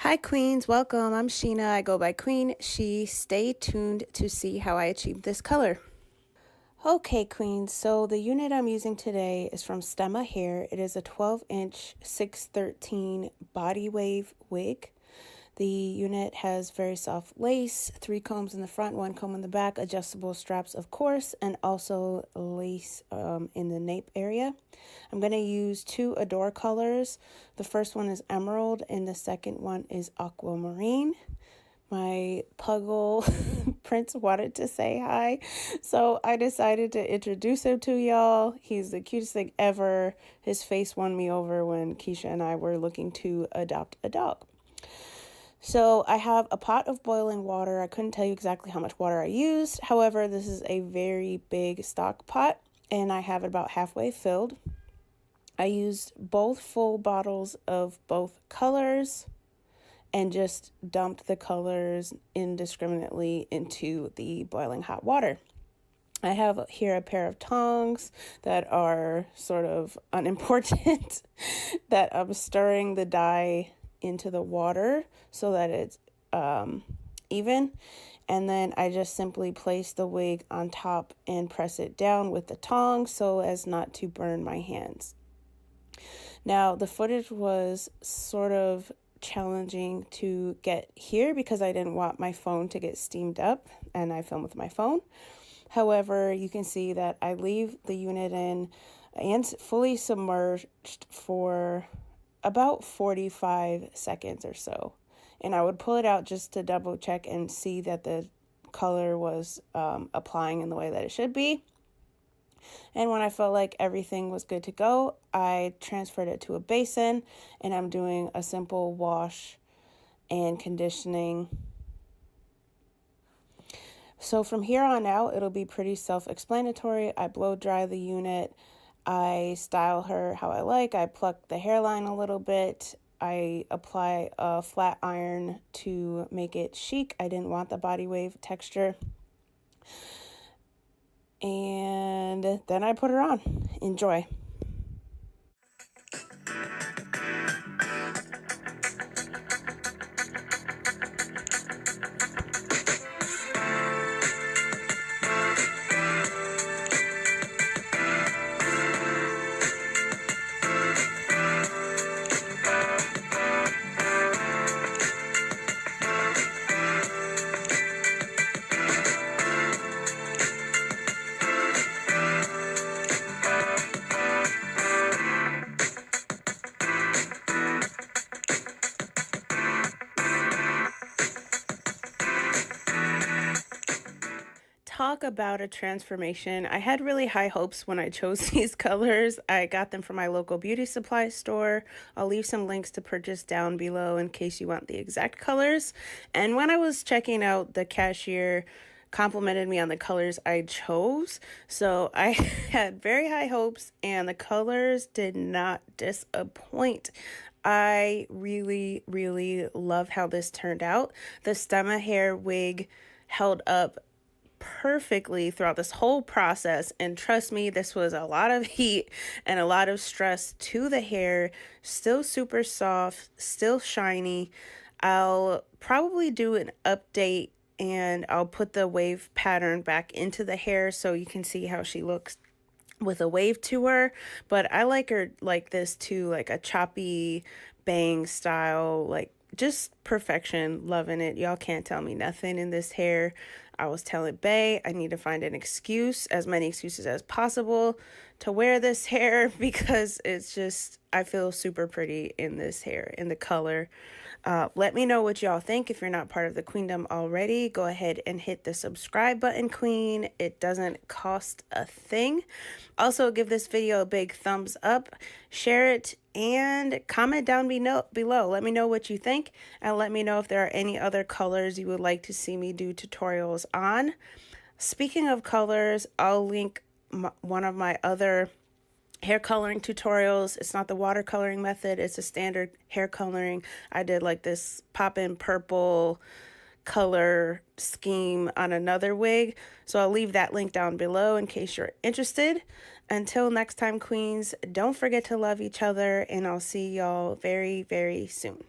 Hi Queens, welcome. I'm Sheena. I go by Queen She. Stay tuned to see how I achieved this color. Okay Queens, so the unit I'm using today is from Stemma Hair. It is a 12-inch 613 body wave wig. The unit has very soft lace, 3 combs in the front, 1 comb in the back, adjustable straps of course, and also lace in the nape area. I'm going to use 2 Adore colors. The first one is emerald and the second one is aquamarine. My puggle Prince wanted to say hi, so I decided to introduce him to y'all. He's the cutest thing ever. His face won me over when Keisha and I were looking to adopt a dog. So I have a pot of boiling water. I couldn't tell you exactly how much water I used. However, this is a very big stock pot and I have it about halfway filled. I used both full bottles of both colors and just dumped the colors indiscriminately into the boiling hot water. I have here a pair of tongs that are sort of unimportant that I'm stirring the dye into the water so that it's even, and then I just simply place the wig on top and press it down with the tongs so as not to burn my hands. Now the footage was sort of challenging to get here because I didn't want my phone to get steamed up and I film with my phone. However, you can see that I leave the unit in and fully submerged for about 45 seconds or so. And I would pull it out just to double check and see that the color was applying in the way that it should be. And when I felt like everything was good to go, I transferred it to a basin and I'm doing a simple wash and conditioning. So from here on out, it'll be pretty self-explanatory. I blow dry the unit. I style her how I like. I pluck the hairline a little bit. I apply a flat iron to make it chic. I didn't want the body wave texture. And then I put her on. Enjoy. Talk about a transformation. I had really high hopes when I chose these colors. I got them from my local beauty supply store. I'll leave some links to purchase down below in case you want the exact colors. And when I was checking out, the cashier complimented me on the colors I chose. So I had very high hopes and the colors did not disappoint. I really, really love how this turned out. The Stemma hair wig held up perfectly throughout this whole process, and trust me, this was a lot of heat and a lot of stress to the hair. Still super soft, still shiny. I'll probably do an update and I'll put the wave pattern back into the hair so you can see how she looks with a wave to her. But I like her like this too, like a choppy bang style, like just perfection. Loving it. Y'all can't tell me nothing in this hair. I was telling Bae I need to find an excuse, as many excuses as possible, to wear this hair because it's just, I feel super pretty in this hair, in the color. Let me know what y'all think. If you're not part of the queendom already, go ahead and hit the subscribe button, queen. It doesn't cost a thing. Also, give this video a big thumbs up, share it, and comment down below. Let me know what you think, and let me know if there are any other colors you would like to see me do tutorials on. Speaking of colors, I'll link one of my other hair coloring tutorials. It's not the watercoloring method, it's a standard hair coloring. I did like this pop-in purple color scheme on another wig, so I'll leave that link down below in case you're interested. Until next time, queens, don't forget to love each other, and I'll see y'all very, very soon.